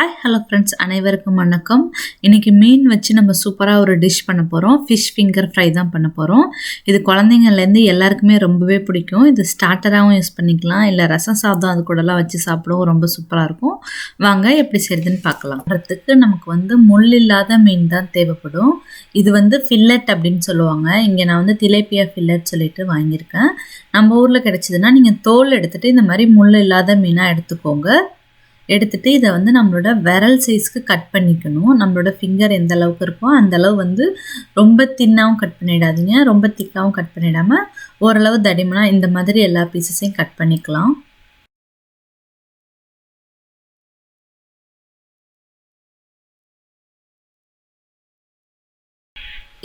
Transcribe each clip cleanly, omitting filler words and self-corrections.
Hi hello friends, அனைவருக்கும் வணக்கம். இன்றைக்கி மீன் வச்சு நம்ம சூப்பராக ஒரு டிஷ் பண்ண போகிறோம். ஃபிஷ் ஃபிங்கர் ஃப்ரை தான் பண்ண போகிறோம். இது குழந்தைங்கள்லேருந்து எல்லாருக்குமே ரொம்பவே பிடிக்கும். இது ஸ்டார்டராகவும் யூஸ் பண்ணிக்கலாம், இல்லை ரசம் சாதம் அது கூடலாம் வச்சு சாப்பிடவும் ரொம்ப சூப்பராக இருக்கும். வாங்க எப்படி செய்யுதுன்னு பார்க்கலாம். அதுக்கு நமக்கு முள் இல்லாத மீன் தான் தேவைப்படும். இது ஃபில்லட் அப்படின்னு சொல்லுவாங்க. இங்கே நான் திலேப்பியா ஃபில்லட் சொல்லிட்டு வாங்கியிருக்கேன். நம்ம ஊரில் கிடச்சிதுன்னா நீங்கள் தோல் எடுத்துகிட்டு இந்த மாதிரி முள் இல்லாத மீனாக எடுத்துக்கோங்க. எடுத்துட்டு இதை நம்மளோட விரல் சைஸ்க்கு கட் பண்ணிக்கணும். நம்மளோட ஃபிங்கர் எந்த அளவுக்கு இருக்கோ அந்த அளவு ரொம்ப தின்னாகவும் கட் பண்ணிடாதீங்க, ரொம்ப திக்காகவும் கட் பண்ணிடாமல் ஓரளவு தடிமனாக இந்த மாதிரி எல்லா பீசஸையும் கட் பண்ணிக்கலாம்.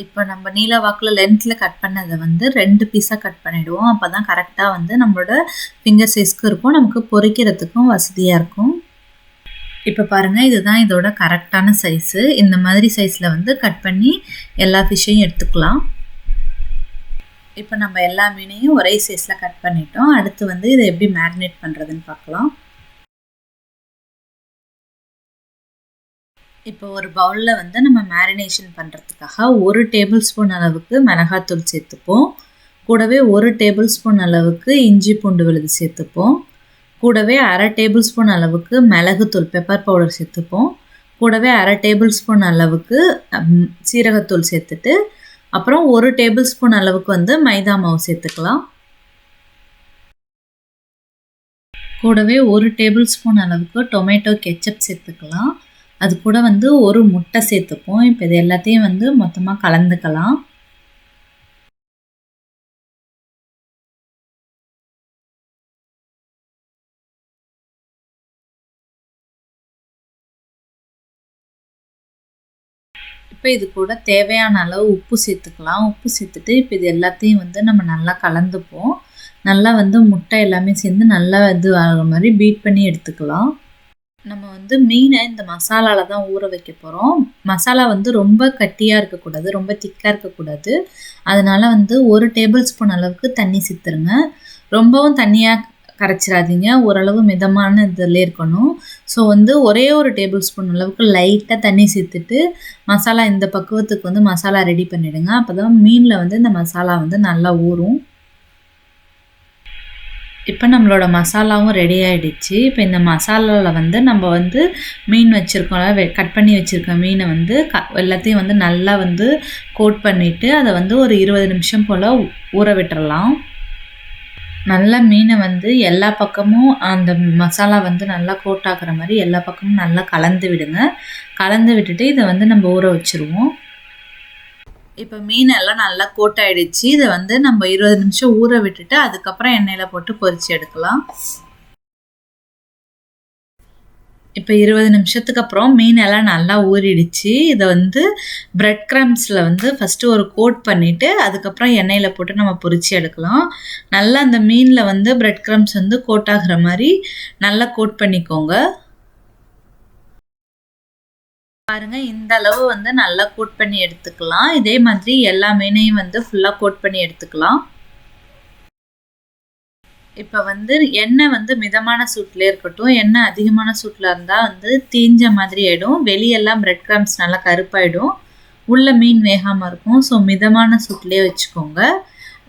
இப்போ நம்ம நீல வாக்கில் லென்த்தில் கட் பண்ணதை 2 பீஸாக கட் பண்ணிவிடுவோம். அப்போ தான் கரெக்டாக நம்மளோட ஃபிங்கர் சைஸ்க்கு இருக்கும், நமக்கு பொரிக்கிறதுக்கும் வசதியாக இருக்கும். இப்போ பாருங்கள், இதுதான் இதோட கரெக்டான சைஸு. இந்த மாதிரி சைஸில் கட் பண்ணி எல்லா ஃபிஷ்ஷையும் எடுத்துக்கலாம். இப்போ நம்ம எல்லா மீனையும் ஒரே சைஸில் கட் பண்ணிட்டோம். அடுத்து இதை எப்படி மேரினேட் பண்ணுறதுன்னு பார்க்கலாம். இப்போ ஒரு பவுலில் நம்ம மேரினேஷன் பண்ணுறதுக்காக 1 டேபிள் ஸ்பூன் அளவுக்கு மிளகாத்தூள் சேர்த்துப்போம். கூடவே 1 டேபிள் ஸ்பூன் அளவுக்கு இஞ்சி பூண்டு விழுது சேர்த்துப்போம். கூடவே 1/2 டேபிள் ஸ்பூன் அளவுக்கு மிளகுத்தூள் பெப்பர் பவுடர் சேர்த்துப்போம். கூடவே 1/2 டேபிள் ஸ்பூன் அளவுக்கு சீரகத்தூள் சேர்த்துட்டு அப்புறம் 1 டேபிள் ஸ்பூன் அளவுக்கு மைதா மாவு சேர்த்துக்கலாம். கூடவே 1 டேபிள் ஸ்பூன் அளவுக்கு டொமேட்டோ கெச்சப் சேர்த்துக்கலாம். அது கூட 1 முட்டை சேர்த்துப்போம். இப்போ இது எல்லாத்தையும் மொத்தமாக கலந்துக்கலாம். இப்போ இது கூட தேவையான அளவு உப்பு சேர்த்துக்கலாம். உப்பு சேர்த்துட்டு இப்போ இது எல்லாத்தையும் நம்ம நல்லா கலந்துப்போம். நல்லா முட்டை எல்லாமே சேர்ந்து நல்லா ஆகிற மாதிரி பீட் பண்ணி எடுத்துக்கலாம். நம்ம மீனை இந்த மசாலாவில் தான் ஊற வைக்க போகிறோம். மசாலா ரொம்ப கட்டியாக இருக்கக்கூடாது, ரொம்ப திக்காக இருக்கக்கூடாது. அதனால் 1 டேபிள் ஸ்பூன் அளவுக்கு தண்ணி சேர்த்துருங்க. ரொம்பவும் தண்ணியாக கரைச்சிடாதீங்க, ஓரளவு மிதமான இதில் இருக்கணும். ஸோ ஒரே 1 டேபிள் ஸ்பூன் அளவுக்கு லைட்டாக தண்ணி சேர்த்துட்டு மசாலா இந்த பக்குவத்துக்கு மசாலா ரெடி பண்ணிவிடுங்க. அப்போ தான் மீனில் இந்த மசாலா நல்லா ஊறும். இப்போ நம்மளோட மசாலாவும் ரெடி ஆகிடுச்சு. இப்போ இந்த மசாலாவில் நம்ம மீன் வச்சுருக்கோம், கட் பண்ணி வச்சுருக்க மீனை எல்லாத்தையும் நல்லா கோட் பண்ணிவிட்டு அதை ஒரு 20 நிமிஷம் போல் ஊற விட்டுறலாம். நல்லா மீனை எல்லா பக்கமும் அந்த மசாலா நல்லா கோட் ஆகிற மாதிரி எல்லா பக்கமும் நல்லா கலந்து விடுங்க. கலந்து விட்டுட்டு இதை நம்ம ஊற வச்சுருவோம். இப்போ மீனெல்லாம் நல்லா கோட் ஆகிடுச்சு. இதை நம்ம 20 நிமிஷம் ஊற விட்டுட்டு அதுக்கப்புறம் எண்ணெயில் போட்டு பொரிச்சு எடுக்கலாம். இப்போ 20 நிமிஷத்துக்கு அப்புறம் மீன் எல்லாம் நல்லா ஊறிடுச்சு. இதை பிரெட் க்ரம்ஸில் ஃபஸ்ட்டு ஒரு கோட் பண்ணிவிட்டு அதுக்கப்புறம் எண்ணெயில் போட்டு நம்ம பொரிச்சு எடுக்கலாம். நல்லா அந்த மீனில் பிரெட் க்ரம்ஸ் கோட் ஆகிற மாதிரி நல்லா கோட் பண்ணிக்கோங்க. பாருங்கள், இந்த அளவு நல்லா கோட் பண்ணி எடுத்துக்கலாம். இதே மாதிரி எல்லா மீனையும் ஃபுல்லாக கோட் பண்ணி எடுத்துக்கலாம். இப்போ எண்ணெய் மிதமான சூட்டில் இருக்கட்டும். எண்ணெய் அதிகமான சூட்டில் இருந்தால் தீஞ்ச மாதிரி ஆகிடும். வெளியெல்லாம் பிரெட் க்ரம்ஸ் நல்லா கருப்பாயிடும், உள்ள மீன் வேகாமல் இருக்கும். ஸோ மிதமான சூட்லேயே வச்சுக்கோங்க.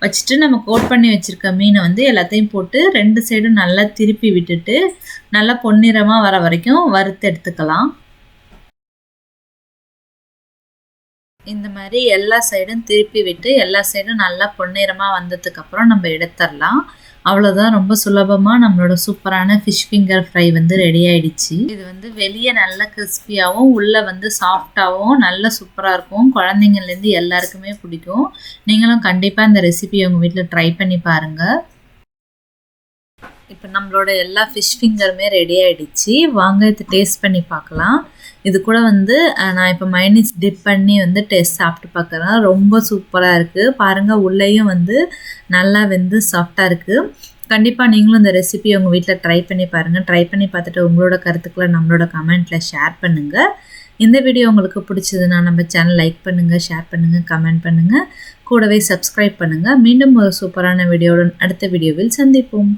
வச்சுட்டு நம்ம கோட் பண்ணி வச்சுருக்க மீனை எல்லாத்தையும் போட்டு 2 சைடும் நல்லா திருப்பி விட்டுட்டு நல்லா பொன்னிறமாக வர வரைக்கும் வறுத்து எடுத்துக்கலாம். இந்த மாதிரி எல்லா சைடும் திருப்பி விட்டு எல்லா சைடும் நல்லா பொன்னிறமாக வந்ததுக்கப்புறம் நம்ம எடுத்துடலாம். அவ்வளோதான், ரொம்ப சுலபமாக நம்மளோட சூப்பரான ஃபிஷ் ஃபிங்கர் ஃப்ரை ரெடி ஆகிடுச்சு. இது வெளியே நல்லா கிறிஸ்பியாகவும் உள்ளே சாஃப்டாகவும் நல்லா சூப்பராக இருக்கும். குழந்தைங்கள்லேருந்து எல்லாருக்குமே பிடிக்கும். நீங்களும் கண்டிப்பாக இந்த ரெசிபியை உங்கள் வீட்டில் ட்ரை பண்ணி பாருங்கள். இப்போ நம்மளோட எல்லா ஃபிஷ் ஃபிங்கருமே ரெடி ஆகிடுச்சு. வாங்க இது டேஸ்ட் பண்ணி பார்க்கலாம். இது கூட நான் இப்போ மைனஸ் டிப் பண்ணி டேஸ்ட் சாப்பிட்டு பார்க்குறேன். ரொம்ப சூப்பராக இருக்குது. பாருங்கள், உள்ளேயும் நல்லா சாஃப்டாக இருக்குது. கண்டிப்பாக நீங்களும் இந்த ரெசிபியை உங்கள் வீட்டில் ட்ரை பண்ணி பாருங்கள். ட்ரை பண்ணி பார்த்துட்டு உங்களோட கருத்துக்களை நம்மளோட கமெண்ட்டில் ஷேர் பண்ணுங்கள். இந்த வீடியோ உங்களுக்கு பிடிச்சதுன்னா நம்ம சேனல் லைக் பண்ணுங்கள், ஷேர் பண்ணுங்கள், கமெண்ட் பண்ணுங்கள். கூடவே சப்ஸ்கிரைப் பண்ணுங்கள். மீண்டும் ஒரு சூப்பரான வீடியோவுடன் அடுத்த வீடியோவில் சந்திப்போம்.